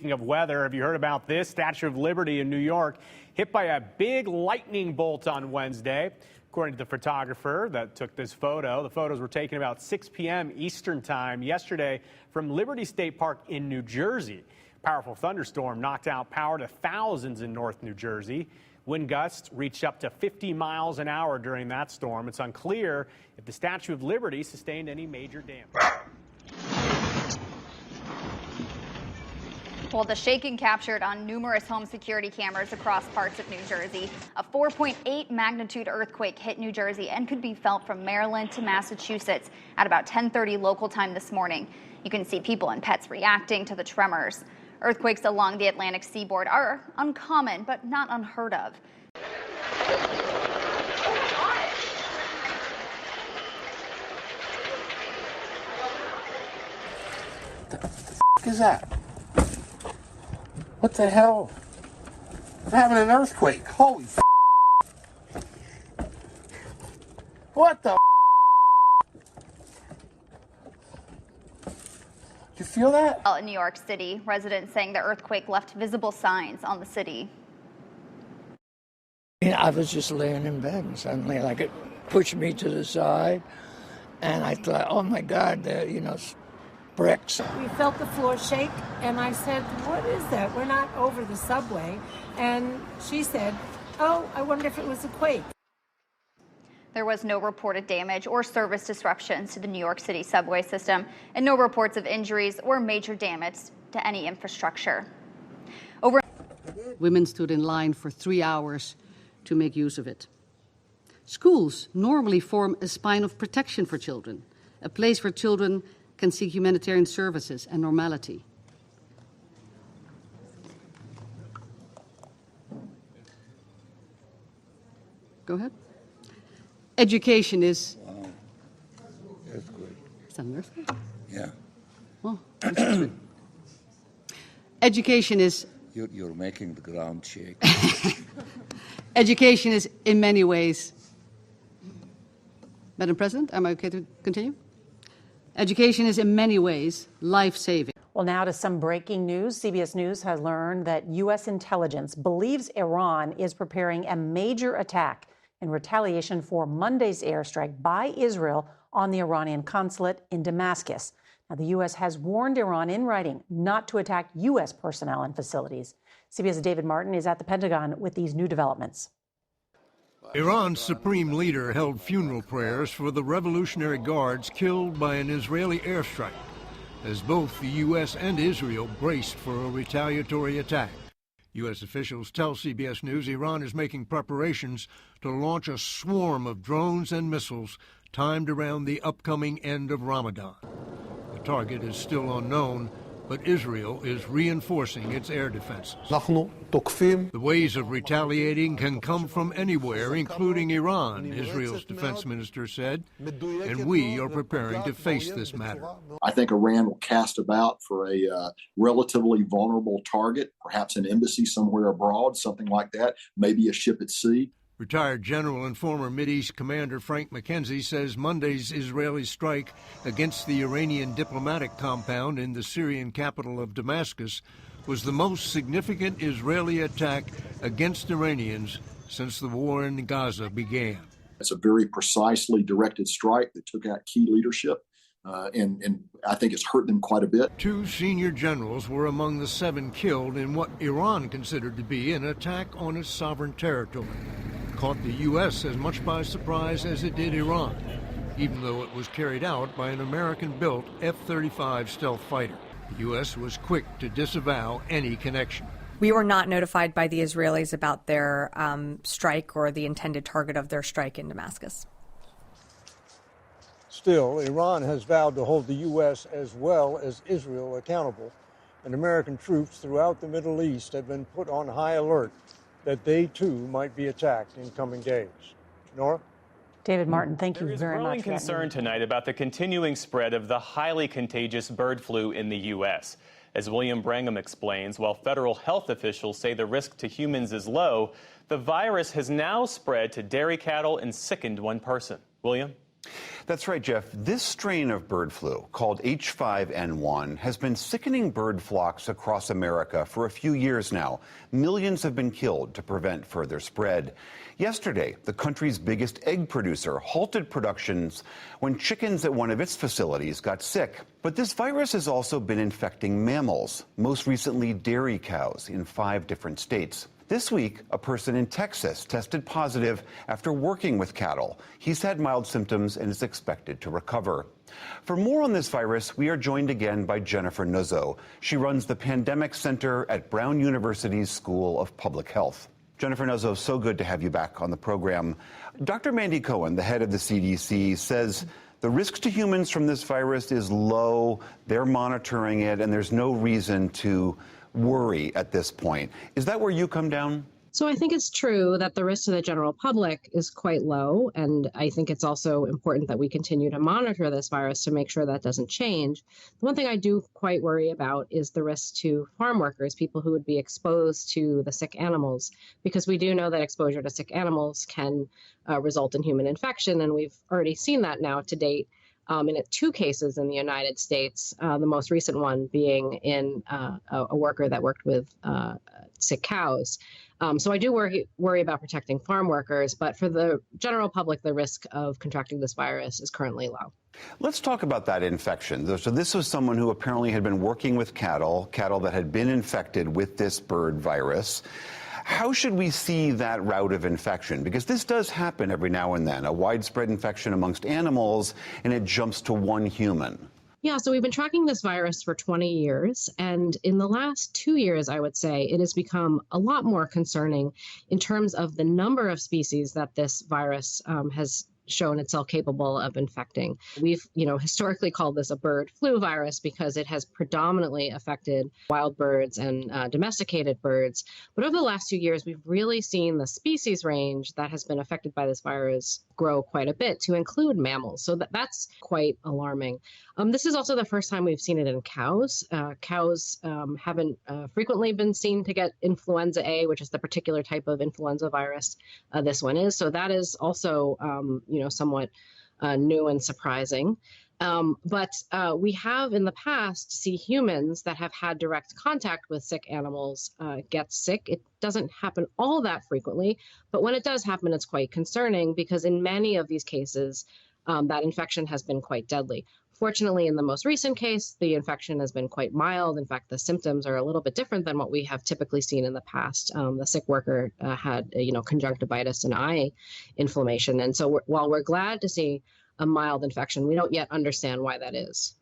Speaking of weather, have you heard about this? Statue of Liberty in New York hit by a big lightning bolt on Wednesday. According to the photographer that took this photo, the photos were taken about 6 p.m. Eastern time yesterday from Liberty State Park in New Jersey. Powerful thunderstorm knocked out power to thousands in North New Jersey. Wind gusts reached up to 50 miles an hour during that storm. It's unclear if the Statue of Liberty sustained any major damage. Well, the shaking captured on numerous home security cameras across parts of New Jersey. A 4.8 magnitude earthquake hit New Jersey and could be felt from Maryland to Massachusetts at about 10:30 local time this morning. You can see people and pets reacting to the tremors. Earthquakes along the Atlantic seaboard are uncommon, but not unheard of. What the is that? What the hell? I'm having an earthquake. Holy f***. What the f***? Did you feel that? Well, in New York City, residents saying the earthquake left visible signs on the city. I was just laying in bed and suddenly it pushed me to the side and I thought, oh my God, bricks. We felt the floor shake, and I said, what is that? We're not over the subway. And she said, oh, I wonder if it was a quake. There was no reported damage or service disruptions to the New York City subway system, and no reports of injuries or major damage to any infrastructure. Women stood in line for 3 hours to make use of it. Schools normally form a spine of protection for children, a place where children can seek humanitarian services and normality. Go ahead. Education is... Wow. Earthquake. Is that an earthquake? Yeah. Well, education is... You're making the ground shake. Education is in many ways... Madam President, am I okay to continue? Education is in many ways life-saving. Well, now to some breaking news. CBS News has learned that U.S. intelligence believes Iran is preparing a major attack in retaliation for Monday's airstrike by Israel on the Iranian consulate in Damascus. Now, the U.S. has warned Iran in writing not to attack U.S. personnel and facilities. CBS's David Martin is at the Pentagon with these new developments. Iran's supreme leader held funeral prayers for the Revolutionary Guards killed by an Israeli airstrike, as both the U.S. and Israel braced for a retaliatory attack. U.S. officials tell CBS News Iran is making preparations to launch a swarm of drones and missiles timed around the upcoming end of Ramadan. The target is still unknown, but Israel is reinforcing its air defenses. The ways of retaliating can come from anywhere, including Iran, Israel's defense minister said, and we are preparing to face this matter. I think Iran will cast about for a relatively vulnerable target, perhaps an embassy somewhere abroad, something like that, maybe a ship at sea. Retired General and former Mideast Commander Frank McKenzie says Monday's Israeli strike against the Iranian diplomatic compound in the Syrian capital of Damascus was the most significant Israeli attack against Iranians since the war in Gaza began. It's a very precisely directed strike that took out key leadership, and I think it's hurt them quite a bit. 2 senior generals were among the 7 killed in what Iran considered to be an attack on its sovereign territory. Caught the U.S. as much by surprise as it did Iran, even though it was carried out by an American-built F-35 stealth fighter. The U.S. was quick to disavow any connection. We were not notified by the Israelis about their strike or the intended target of their strike in Damascus. Still, Iran has vowed to hold the U.S. as well as Israel accountable, and American troops throughout the Middle East have been put on high alert that they, too, might be attacked in coming days. Nora? David Martin, thank you very much. There is growing concern tonight about the continuing spread of the highly contagious bird flu in the U.S. As William Brangham explains, while federal health officials say the risk to humans is low, the virus has now spread to dairy cattle and sickened one person. William? That's right, Jeff. This strain of bird flu, called H5N1, has been sickening bird flocks across America for a few years now. Millions have been killed to prevent further spread. Yesterday, the country's biggest egg producer halted productions when chickens at one of its facilities got sick. But this virus has also been infecting mammals, most recently dairy cows, in 5 different states. This week, a person in Texas tested positive after working with cattle. He's had mild symptoms and is expected to recover. For more on this virus, we are joined again by Jennifer Nuzzo. She runs the Pandemic Center at Brown University's School of Public Health. Jennifer Nuzzo, so good to have you back on the program. Dr. Mandy Cohen, the head of the CDC, says the risk to humans from this virus is low. They're monitoring it, and there's no reason to worry at this point. Is that where you come down? So I think it's true that the risk to the general public is quite low. And I think it's also important that we continue to monitor this virus to make sure that doesn't change. The one thing I do quite worry about is the risk to farm workers, people who would be exposed to the sick animals, because we do know that exposure to sick animals can result in human infection. And we've already seen that now to date. In 2 cases in the United States, the most recent one being in a worker that worked with sick cows. So I do worry about protecting farm workers, but for the general public, the risk of contracting this virus is currently low. Let's talk about that infection. So this was someone who apparently had been working with cattle that had been infected with this bird virus. How should we see that route of infection? Because this does happen every now and then, a widespread infection amongst animals, and it jumps to one human. Yeah, so we've been tracking this virus for 20 years. And in the last 2 years, I would say, it has become a lot more concerning in terms of the number of species that this virus has shown itself capable of infecting. We've, historically called this a bird flu virus because it has predominantly affected wild birds and domesticated birds. But over the last 2 years, we've really seen the species range that has been affected by this virus grow quite a bit to include mammals. So that's quite alarming. This is also the first time we've seen it in cows. Cows haven't frequently been seen to get influenza A, which is the particular type of influenza virus this one is. So that is also, somewhat new and surprising. But we have in the past seen humans that have had direct contact with sick animals get sick. It doesn't happen all that frequently, but when it does happen, it's quite concerning because in many of these cases, that infection has been quite deadly. Fortunately, in the most recent case, the infection has been quite mild. In fact, the symptoms are a little bit different than what we have typically seen in the past. The sick worker had, conjunctivitis and eye inflammation. And so while we're glad to see a mild infection, we don't yet understand why that is.